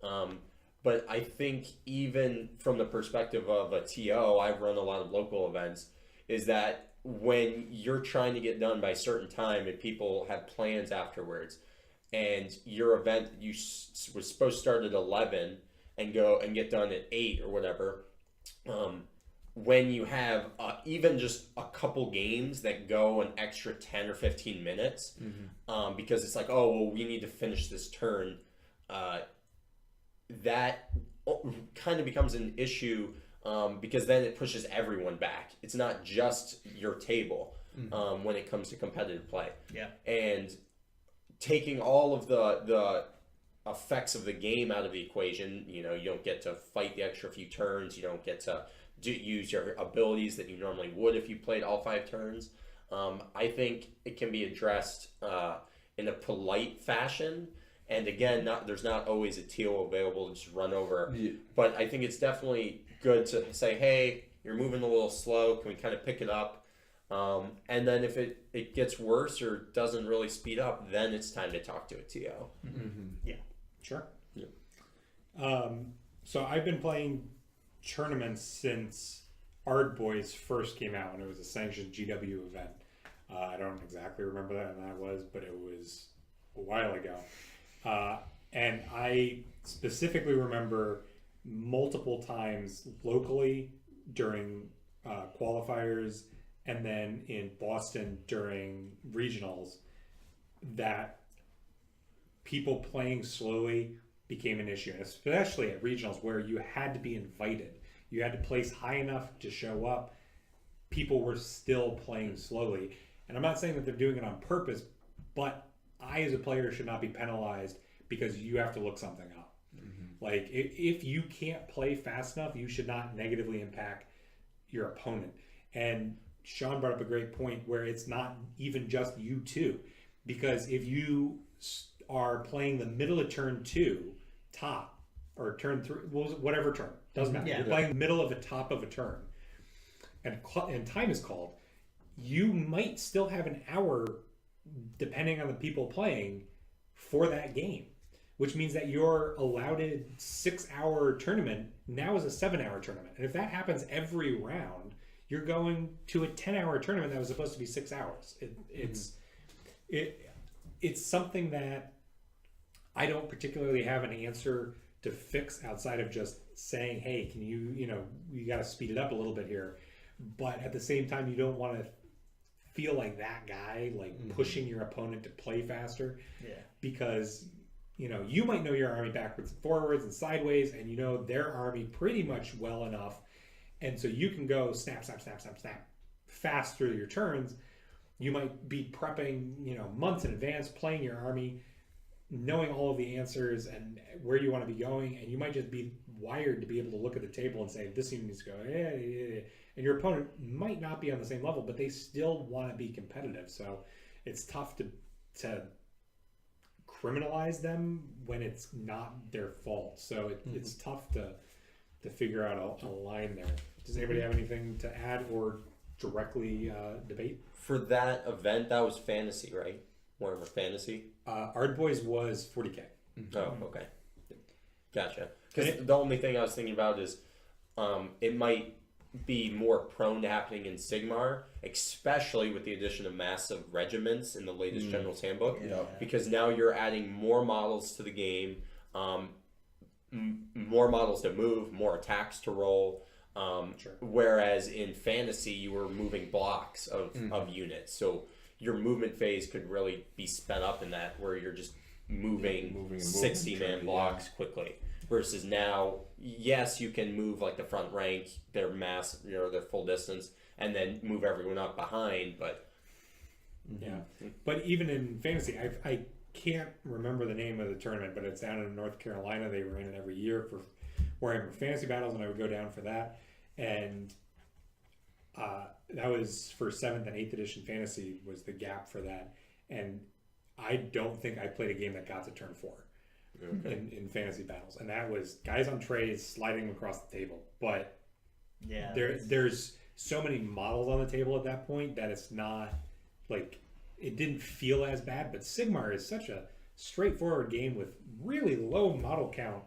But I think even from the perspective of a TO, I've run a lot of local events, is that when you're trying to get done by a certain time and people have plans afterwards, and your event was supposed to start at 11 and go and get done at 8 or whatever, when you have even just a couple games that go an extra 10 or 15 minutes, because it's like, oh, well, we need to finish this turn, that kind of becomes an issue, because then it pushes everyone back. It's not just your table when it comes to competitive play. Yeah. And taking all of the effects of the game out of the equation, you don't get to fight the extra few turns, you don't get to use your abilities that you normally would if you played all 5 turns. I think it can be addressed in a polite fashion. And again, there's not always a teal available to just run over. Yeah. But I think it's definitely good to say, hey, you're moving a little slow. Can we kind of pick it up? And then if it gets worse or doesn't really speed up, then it's time to talk to a TO. Mm-hmm. Yeah. Sure. Yeah. So I've been playing tournaments since Ard Boys first came out, and it was a sanctioned GW event. I don't exactly remember when that was, but it was a while ago. And I specifically remember multiple times locally during qualifiers and then in Boston during regionals that people playing slowly became an issue, and especially at regionals where you had to be invited. You had to place high enough to show up. People were still playing slowly. And I'm not saying that they're doing it on purpose, but I as a player should not be penalized because you have to look something up. Mm-hmm. Like if you can't play fast enough, you should not negatively impact your opponent. And Sean brought up a great point where it's not even just you two, because if you are playing the middle of turn 2 top or turn 3, whatever turn, doesn't matter. Yeah. You're playing the middle of the top of a turn and time is called, you might still have an hour depending on the people playing for that game, which means that your allotted 6-hour tournament now is a 7-hour tournament. And if that happens every round, you're going to a 10-hour tournament that was supposed to be 6 hours. It's something that I don't particularly have an answer to fix outside of just saying, hey, can you got to speed it up a little bit here. But at the same time, you don't want to feel like that guy, like pushing your opponent to play faster. Yeah. Because, you might know your army backwards and forwards and sideways, and you know their army pretty much well enough. And so you can go snap, snap, snap, snap, snap fast through your turns. You might be prepping, months in advance, playing your army, knowing all of the answers and where you want to be going. And you might just be wired to be able to look at the table and say, this unit needs to go, yeah. And your opponent might not be on the same level, but they still want to be competitive. So it's tough to criminalize them when it's not their fault. So it's tough to figure out a line there. Does anybody have anything to add or directly debate? For that event, that was fantasy, right? Warhammer Fantasy? Ard Boys was 40K. Oh, okay. Gotcha. Because the only thing I was thinking about is it might be more prone to happening in Sigmar, especially with the addition of massive regiments in the latest General's Handbook. Yeah. Because now you're adding more models to the game, more models to move, more attacks to roll. Sure. Whereas in fantasy, you were moving blocks of units. So your movement phase could really be sped up in that, where you're just moving 60-man blocks quickly. Versus now, yes, you can move like the front rank, their mass, their full distance, and then move everyone up behind. But yeah, but even in fantasy, I can't remember the name of the tournament, but it's down in North Carolina. They ran it every year for Warhammer Fantasy Battles, and I would go down for that. And that was for 7th and 8th edition fantasy was the gap for that. And I don't think I played a game that got to turn 4 in fantasy battles. And that was guys on trays sliding across the table. But Yeah. there's so many models on the table at that point that it's not like it didn't feel as bad. But Sigmar is such a straightforward game with really low model count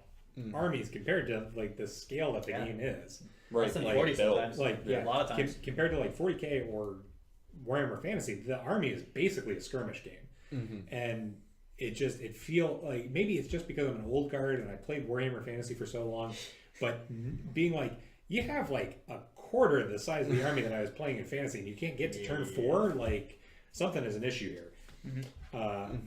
armies compared to like the scale that the game is. right, Less than like 40 build. sometimes. Like Yeah, a lot of times. compared to like 40K or Warhammer Fantasy, the army is basically a skirmish game, and it feel like maybe it's just because I'm an old guard and I played Warhammer Fantasy for so long, but being like you have like a quarter of the size of the army that I was playing in fantasy, and you can't get to turn 4, like something is an issue here.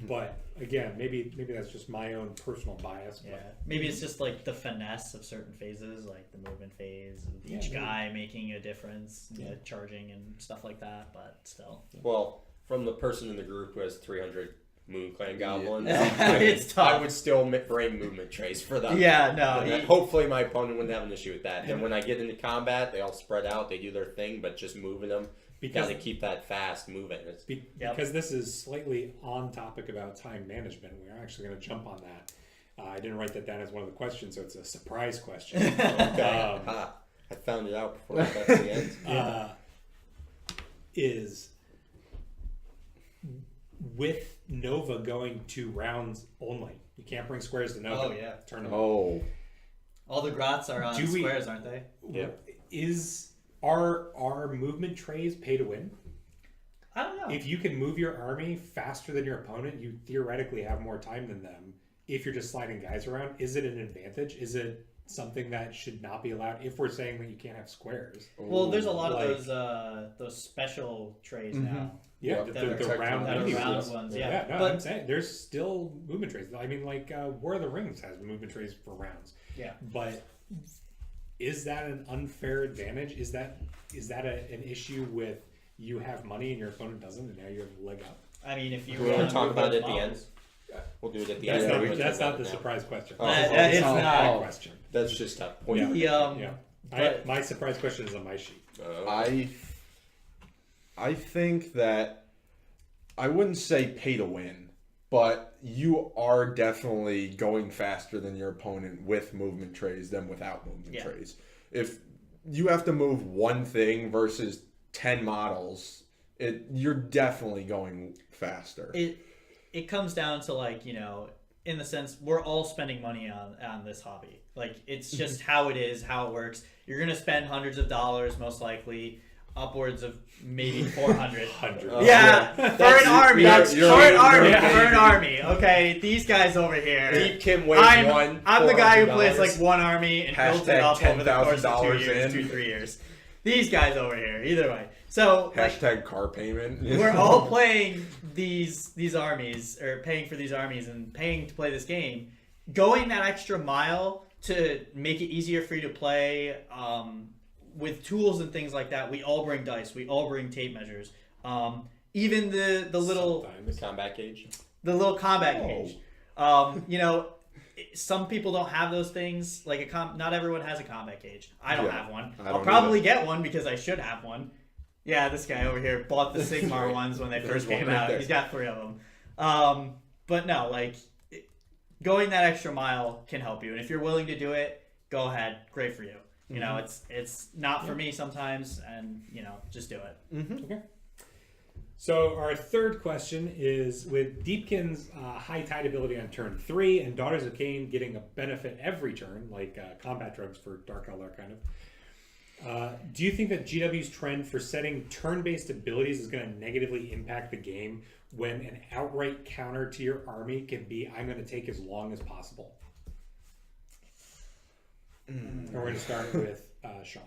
But again, maybe that's just my own personal bias. Yeah, But maybe it's just like the finesse of certain phases, like the movement phase, of each maybe. guy making a difference, charging and stuff like that. But still, Well, from the person in the group who has 300 Moon Clan goblins, It's tough. I would still bring movement trays for them. yeah, no, And hopefully my opponent wouldn't have an issue with that. And when I get into combat, they all spread out, they do their thing, but just moving them because to keep that fast moving. because this is slightly on topic about time management, we're actually going to jump on that. I didn't write that down as one of the questions, so it's a surprise question. Okay. I found it out before I got to the end. Is with Nova going 2 rounds only. You can't bring squares to Nova. Oh, yeah. Tournament. Oh, All the grots are on squares, aren't they? Yep. Are movement trays pay to win? I don't know. If you can move your army faster than your opponent, you theoretically have more time than them. If you're just sliding guys around, is it an advantage? Is it something that should not be allowed? If we're saying that you can't have squares, Well, there's a lot like- of those special trays now. yeah, Yep. the round That are mini round ones. ones, Yeah, yeah. no, But- I'm saying there's still movement trays. I mean, like War of the Rings has movement trays for rounds. Yeah. But is that an unfair advantage? Is that an issue with you have money and your opponent doesn't, and now you have a leg up? I mean, if you We want wanna to talk move about those it at the end. models- We'll do it at the That's end. not, We'll that's talk not about the it now. surprise question. Oh. It's not not. the question. That's just a point. Yeah. But- My surprise question is on my sheet. I think that I wouldn't say pay to win, but you are definitely going faster than your opponent with movement trays than without movement trays. If you have to move one thing versus 10 models, you're definitely going faster. It comes down to, like, you know, in the sense we're all spending money on this hobby. Like, it's just how it is, how it works. You're gonna spend hundreds of dollars, most likely, upwards of maybe 400. Yeah, for an army. For an army. Okay, these guys over here. Deepkin weighs one. I'm the guy who $400. plays like one army and builds it up over the course of 2 $10,000 years, in. 3 years. These guys over here. Either way. So like, Hashtag car payment. we're all playing these armies, or paying for these armies and paying to play this game. Going that extra mile to make it easier for you to play, with tools and things like that. We all bring dice. We all bring tape measures. Even the little Sometimes. Combat gauge. the little combat gauge. You know, some people don't have those things. Like not everyone has a combat gauge. I don't have one. I I'll don't probably get one because I should have one. Yeah, this guy over here bought the Sigmar ones when they There's first one came right out. there. He's got 3 of them. But no, like, going that extra mile can help you, and if you're willing to do it, go ahead. Great for you. You know, it's not for me sometimes, and you know, just do it. Okay. So our third question is, with Deepkin's high tide ability on turn 3 and Daughters of Cain getting a benefit every turn, like combat drugs for Dark Eldar kind of, do you think that GW's trend for setting turn-based abilities is going to negatively impact the game when an outright counter to your army can be, I'm going to take as long as possible? And we're going to start with Sean.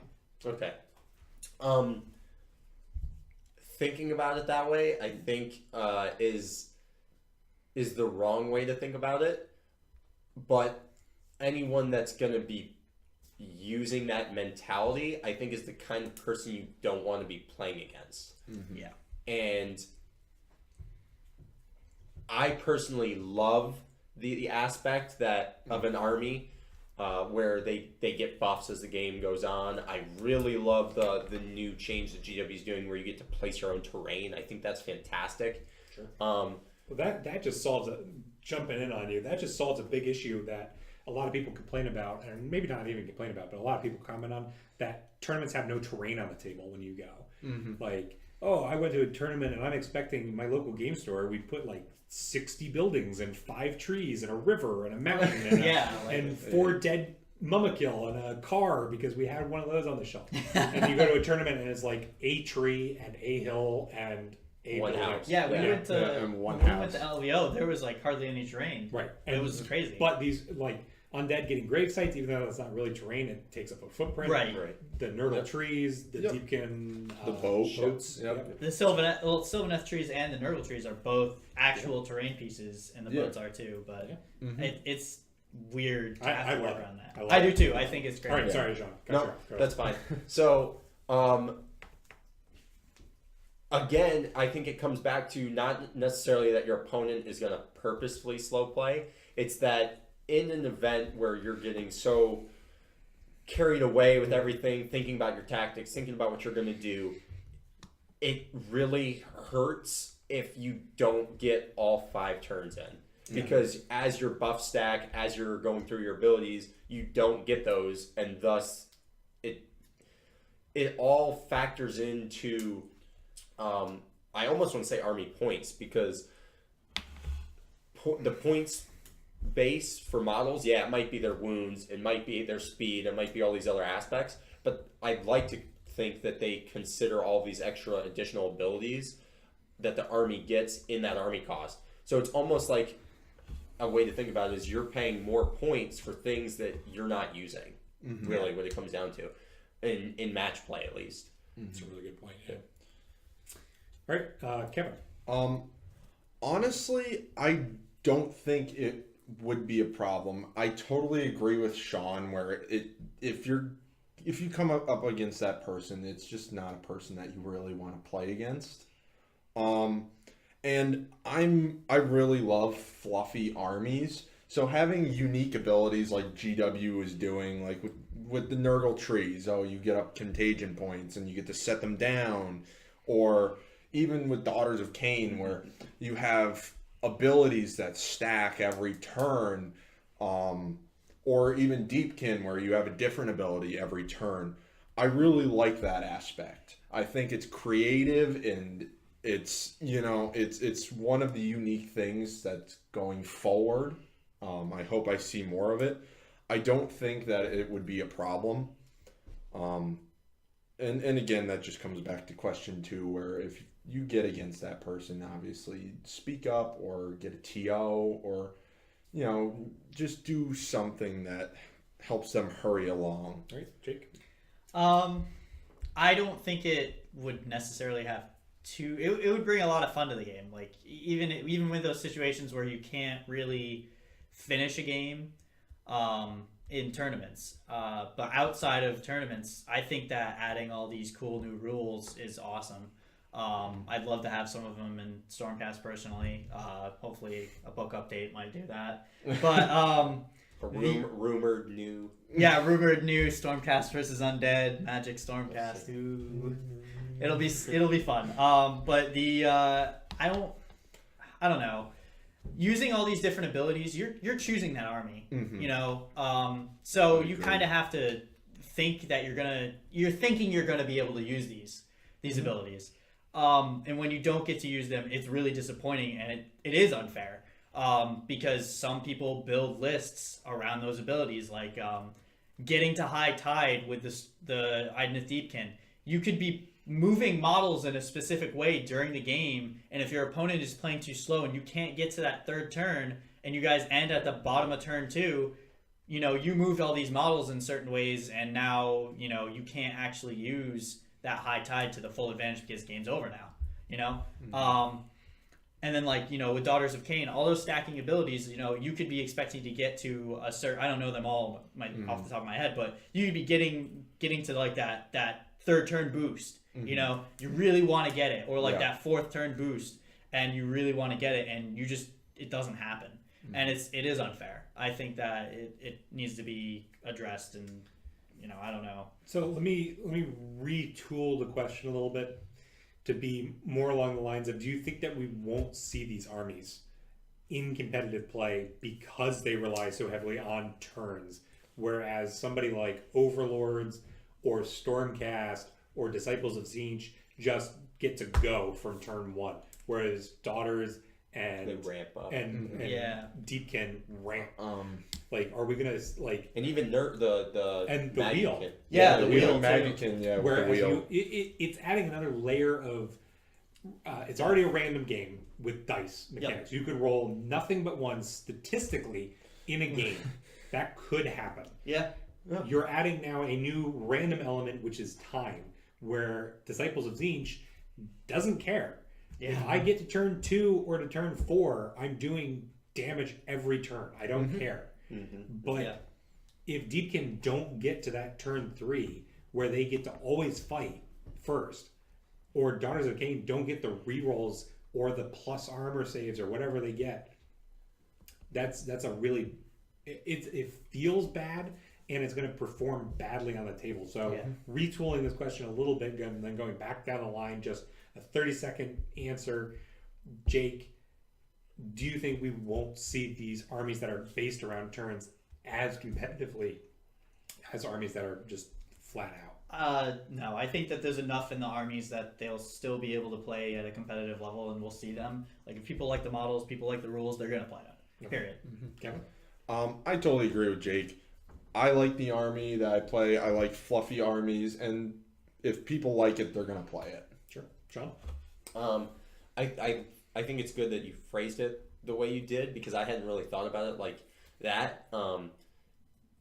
Okay. Thinking about it that way, I think is the wrong way to think about it. But anyone that's going to be using that mentality, I think, is the kind of person you don't want to be playing against. Yeah. And I personally love the aspect that of an army where they get buffs as the game goes on. I really love the new change that GW is doing where you get to place your own terrain. I think that's fantastic. Sure. Well, that just solves jumping in on you. That just solves a big issue that a lot of people complain about, and maybe not even complain about, but a lot of people comment on, that tournaments have no terrain on the table when you go. Like, oh, I went to a tournament and I'm expecting my local game store, we put like 60 buildings and 5 trees and a river and a mountain and, and 4 dead Mummakill and a car because we had one of those on the shelf. And you go to a tournament and it's like a tree and a hill and a One building. house. Yeah, we went to and one when we house. went to LVO. There was like hardly any terrain. Right. It was crazy. But these, like, undead getting grave sites, even though it's not really terrain, it takes up a footprint. Right. The Nurgle trees, the Deepkin The boats. ships. Yep. The Sylvaneth trees and the Nurgle trees are both actual terrain pieces, and the boats are too. But it's weird to have I to love work it. on that. I love I do it. too. I think it's great. All right, sorry, John. No, that's fine. So, again, I think it comes back to not necessarily that your opponent is going to purposefully slow play. It's that in an event where you're getting so carried away with everything, thinking about your tactics, thinking about what you're going to do, it really hurts if you don't get all 5 turns in. Because as your buff stack, as you're going through your abilities, you don't get those, and thus it all factors into I almost want to say army points, because the points base for models, yeah, it might be their wounds, it might be their speed, it might be all these other aspects, but I'd like to think that they consider all these extra additional abilities that the army gets in that army cost. So it's almost like a way to think about it is you're paying more points for things that you're not using, really, what it comes down to, in match play at least. That's a really good point. Yeah. All right, Kevin. Honestly, I don't think it would be a problem. I totally agree with Sean where if you come up against that person, it's just not a person that you really want to play against. And I really love fluffy armies. So having unique abilities like GW is doing, like with the Nurgle trees, you get up contagion points and you get to set them down, or even with Daughters of Cain where you have abilities that stack every turn, or even Deepkin where you have a different ability every turn. I really like that aspect. I think it's creative and it's one of the unique things that's going forward. I hope I see more of it. I don't think that it would be a problem. And again, that just comes back to question 2, where if you get against that person, obviously speak up or get a TO or, just do something that helps them hurry along. All right, Jake. I don't think it would necessarily have to. It would bring a lot of fun to the game. Like even with those situations where you can't really finish a game in tournaments, but outside of tournaments, I think that adding all these cool new rules is awesome. I'd love to have some of them in Stormcast personally. Hopefully a book update might do that. But rumored new Stormcast versus Undead Magic Stormcast. Ooh. It'll be fun. But I don't know. Using all these different abilities, you're choosing that army. So you kind of have to think that you're thinking you're gonna be able to use these abilities. And when you don't get to use them, it's really disappointing, and it is unfair. Because some people build lists around those abilities, like getting to high tide with the Idoneth Deepkin. You could be moving models in a specific way during the game, and if your opponent is playing too slow and you can't get to that 3rd turn, and you guys end at the bottom of turn 2, you moved all these models in certain ways, and now you can't actually use that high tide to the full advantage because game's over now. And then with Daughters of Cain, all those stacking abilities, you could be expecting to get to a certain, I don't know them all off the top of my head, but you could be getting to like that 3rd turn boost. You really want to get it, or that 4th turn boost, and you really want to get it, and it doesn't happen. And it is unfair. I think that it needs to be addressed, and I don't know. So let me retool the question a little bit to be more along the lines of, do you think that we won't see these armies in competitive play because they rely so heavily on turns, whereas somebody like Overlords or Stormcast or Disciples of Tzeentch just get to go from turn 1, whereas Daughters and ramp up and Deepkin ramp. Are we gonna and even the and the wheel? The wheel Magickin, whereas with the wheel. It's adding another layer of. It's already a random game with dice mechanics. You could roll nothing but one statistically in a game. That could happen. Yeah. You're adding now a new random element, which is time, where Disciples of Tzeentch doesn't care. Yeah. If I get to turn 2 or to turn 4, I'm doing damage every turn. I don't care. But if Deepkin don't get to that turn 3, where they get to always fight first, or Daughters of Cain don't get the rerolls or the plus armor saves or whatever they get, that's a really... It feels bad, and it's going to perform badly on the table. So Yeah. retooling this question a little bit and then going back down the line, just a 30-second answer. Jake, do you think we won't see these armies that are based around turns as competitively as armies that are just flat out? No, I think that there's enough in the armies that they'll still be able to play at a competitive level, and we'll see them. Like, if people like the models, people like the rules, they're going to play it. Period. Kevin? I totally agree with Jake. I like the army that I play. I like fluffy armies, and if people like it, they're going to play it. Sure. Sean? I think it's good that you phrased it the way you did, because I hadn't really thought about it like that.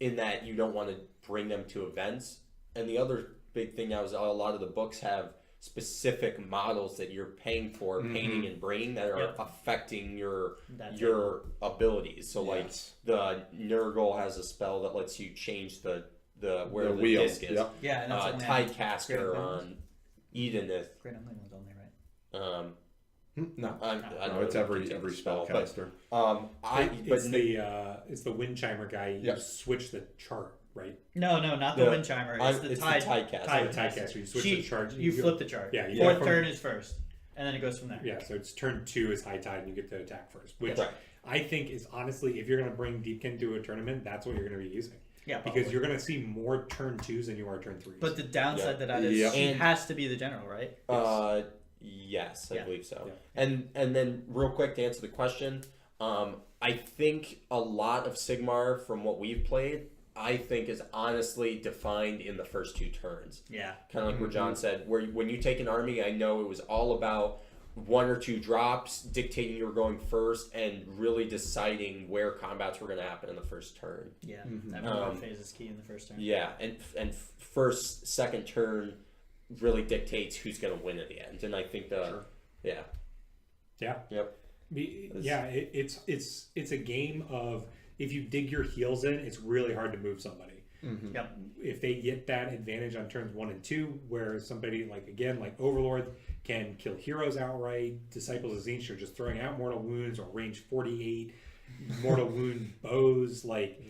In that you don't want to bring them to events. And the other big thing now is a lot of the books have specific models that you're paying for, painting and bringing, that are affecting your abilities. So like the Nurgle has a spell that lets you change the where the wheel. disc is. Yep. Yeah, and that's Tidecaster on Edoneth. Great Unlimited on there, right? No, I no, don't it's know every the spellcaster. It's the Windchimer guy. You switch the chart, right? No, not the Windchimer. It's the Tidecaster. Tidecaster. You switch the chart. You flip the chart. Yeah, Fourth turn is first, and then it goes from there. Yeah, so it's turn 2 is high tide, and you get to attack first. Which Right. I think is honestly, if you're going to bring Deepkin to a tournament, that's what you're going to be using. Yeah, because probably. you're going to see more turn 2s than you are turn 3s. But the downside to that is he has to be the general, right? Yes, I believe so. Yeah. And then real quick to answer the question, I think a lot of Sigmar from what we've played, I think is honestly defined in the first 2 turns. Yeah. Kind of like where John said, where when you take an army, I know it was all about 1 or 2 drops dictating you were going first and really deciding where combats were going to happen in the first turn. Yeah, that movement phase is key in the first turn. Yeah, and first, second turn really dictates who's going to win at the end, and I think Yeah. Yep. It's a game of, if you dig your heels in, it's really hard to move somebody. Yep. If they get that advantage on turns 1 and 2, where somebody like Overlord can kill heroes outright, Disciples of Zinch are just throwing out mortal wounds, or range 48 mortal wound bows, like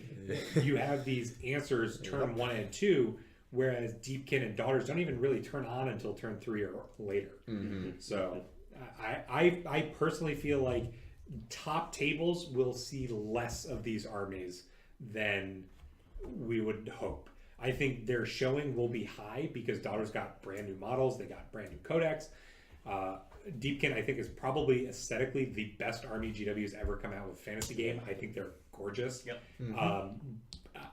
you have these answers turn 1 and 2, whereas Deepkin and Daughters don't even really turn on until turn 3 or later. So I personally feel like top tables will see less of these armies than we would hope. I think their showing will be high because Daughters got brand new models, they got brand new codex. Deepkin, I think, is probably aesthetically the best army GW's ever come out with fantasy game. I think they're gorgeous. Yep.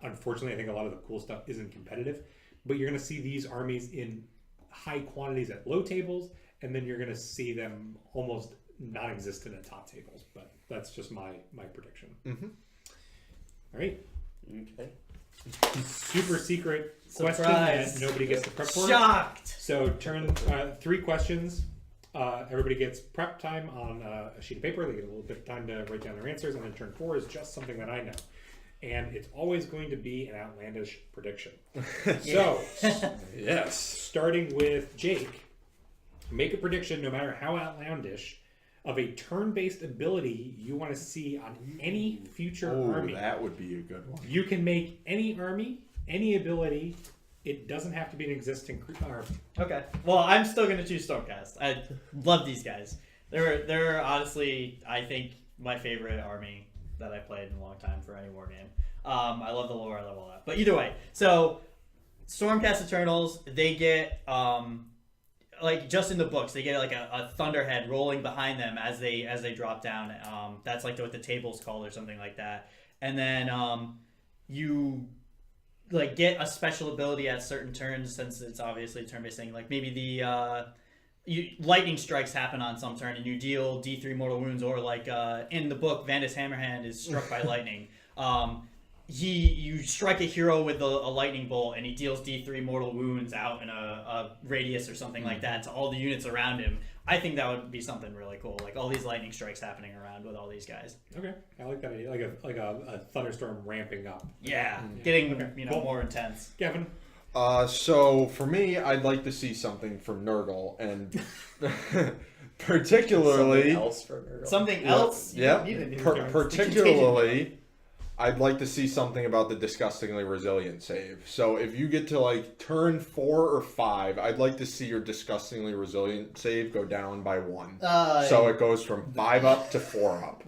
Unfortunately, I think a lot of the cool stuff isn't competitive, but you're going to see these armies in high quantities at low tables, and then you're going to see them almost non-existent at top tables. But that's just my prediction. All right. Okay. Super secret question Surprise. that nobody gets to prep for. Shocked. So turn 3 questions. Everybody gets prep time on a sheet of paper. They get a little bit of time to write down their answers, and then turn 4 is just something that I know. And it's always going to be an outlandish prediction. So, Yes. starting with Jake, make a prediction, no matter how outlandish, of a turn-based ability you want to see on any future army. That would be a good one. You can make any army, any ability. It doesn't have to be an existing army. Okay. Well, I'm still going to choose Stormcast. I love these guys. They're honestly, I think, my favorite army that I played in a long time for any war game. I love the lore, I love all that. But either way, so Stormcast Eternals, they get like just in the books, they get like a thunderhead rolling behind them as they drop down. That's like what the table's called or something like that. And then you like get a special ability at certain turns, since it's obviously a turn-based thing. Like maybe the lightning strikes happen on some turn and you deal D3 mortal wounds, or like in the book, Vandus Hammerhand is struck by lightning. You strike a hero with a lightning bolt and he deals D3 mortal wounds out in a radius or something like that to all the units around him. I think that would be something really cool, like all these lightning strikes happening around with all these guys. Okay, I like that idea. Like a thunderstorm ramping up. Yeah, getting Cool. more intense. Kevin. So for me, I'd like to see something from Nurgle, and particularly Something else for Nurgle. Something else. You Yeah, don't need a new particularly I'd like to see something about the disgustingly resilient save. So if you get to like turn 4 or 5, I'd like to see your disgustingly resilient save go down by 1. So it goes from 5 up to 4 up.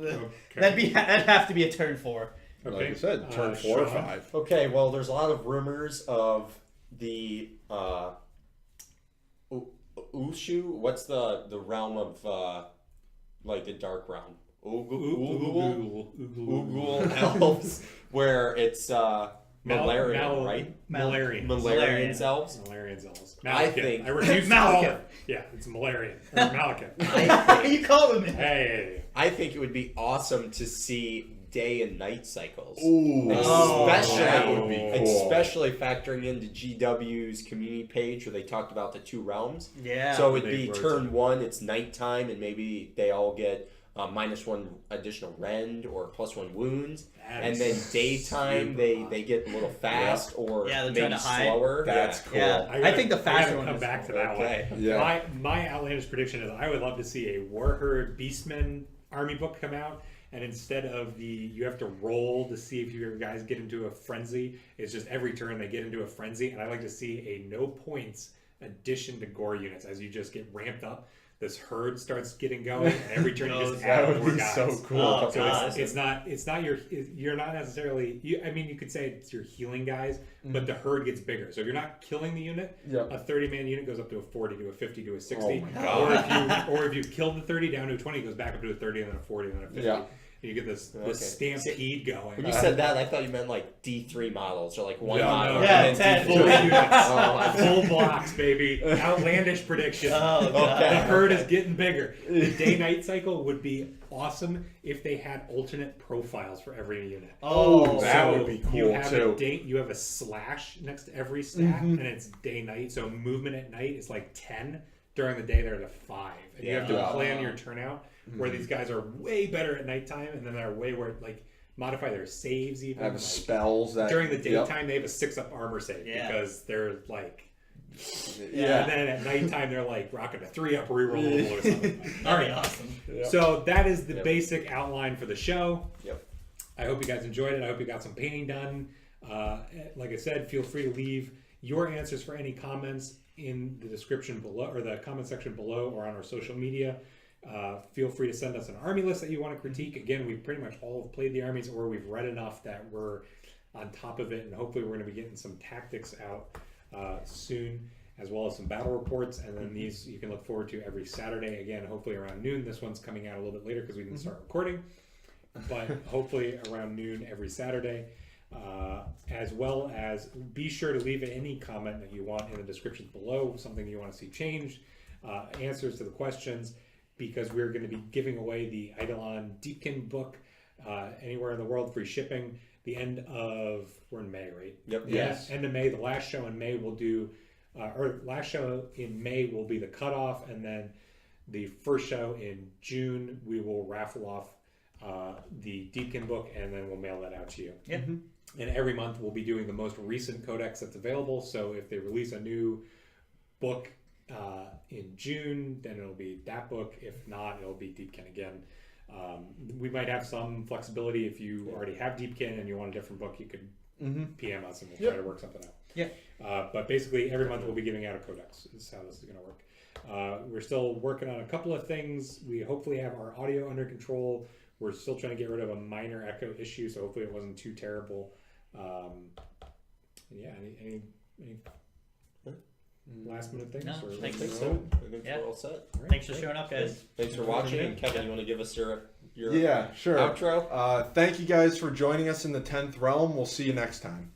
That'd have to be a turn 4. Like Okay. I said, turn 4 or Sean? 5. Okay, well, there's a lot of rumors of the Ushu. What's the realm of like the dark realm? Ugul elves, where it's Malarian, right? Malarian. Malarian elves. Malarian elves. I think- I refuse to call it. Yeah, it's Malarian. Or Malekith. You call them it. Hey. I think it would be awesome to see day and night cycles. Ooh, Especially, that would be cool. especially factoring into GW's community page where they talked about the 2 realms. Yeah. So it'd Big be words. turn 1, it's nighttime, and maybe they all get -1 additional rend or +1 wounds. That And is then daytime, super they get a little fast or Yeah, they're maybe trying to hide. slower. That's Yeah. cool. Yeah. I think the faster I one come is back to cool. that Okay. one. Yeah. My outlandish prediction is I would love to see a Warherd Beastmen army book come out, and instead of you have to roll to see if your guys get into a frenzy. It's just every turn they get into a frenzy, and I like to see a no points addition to gore units as you just get ramped up. This herd starts getting going, and every turn you just That add would more be guys. so cool. Oh, So God. it's not you're not necessarily I mean you could say it's your healing guys, but the herd gets bigger. So if you're not killing the unit, Yep. a 30-man unit goes up to a 40 to a 50 to a 60. Oh my God. Or if you killed the 30 down to a 20, it goes back up to a 30 and then a 40 and then a 50. Yeah. And you get this Okay. stampede going. When you said that, I thought you meant like D3 models or like 1 Yeah, model. no, Yeah, and then 10. Full D3. units, Oh, full blocks, baby. Outlandish prediction. Oh, God. The Okay. herd is getting bigger. The day-night cycle would be awesome if they had alternate profiles for every unit. Oh, that So would be You cool, have too. you have a slash next to every stat, and it's day-night. So movement at night is like 10. During the day, they're at a 5. And you have to Yeah. plan your turnout where these guys are way better at nighttime, and then they're way where like modify their saves even. Have like, spells that during the yep. daytime, they have a 6-up armor save Yeah. because they're like. Yeah. And then at nighttime, they're like rocking a 3-up rerollable or something. All that'd be right. awesome. Yep. So that is the Yep. basic outline for the show. Yep. I hope you guys enjoyed it. I hope you got some painting done. Like I said, feel free to leave your answers for any comments in the description below or the comment section below or on our social media. Feel free to send us an army list that you want to critique. Again, we've pretty much all played the armies or we've read enough that we're on top of it, and hopefully we're going to be getting some tactics out soon, as well as some battle reports. And then these you can look forward to every Saturday. Again, hopefully around noon. This one's coming out a little bit later because we didn't start recording, but hopefully around noon every Saturday. As well as be sure to leave any comment that you want in the descriptions below, something you want to see changed, answers to the questions, because we're going to be giving away the Idoneth Deepkin book anywhere in the world, free shipping. The end of, we're in May, right? Yep. Yes. End of May. The last show in May will do, or last show in May will be the cutoff, and then the first show in June we will raffle off the Deepkin book, and then we'll mail that out to you. Yeah. And every month we'll be doing the most recent codex that's available. So if they release a new book in June, then it'll be that book. If not, it'll be Deepkin again. We might have some flexibility. If you already have Deepkin and you want a different book, you could PM us and we'll try to work something out. Yeah. But basically, every month we'll be giving out a codex. Is how this is going to work. We're still working on a couple of things. We hopefully have our audio under control. We're still trying to get rid of a minor echo issue, so hopefully it wasn't too terrible. Yeah, any last minute things? No, or thanks. I think no? so. I think Yeah. we're all set. All right, Thanks for great. showing up, guys. Thanks for watching. And Kevin, you want to give us your Yeah, sure. outro? Thank you guys for joining us in the 10th realm. We'll see you next time.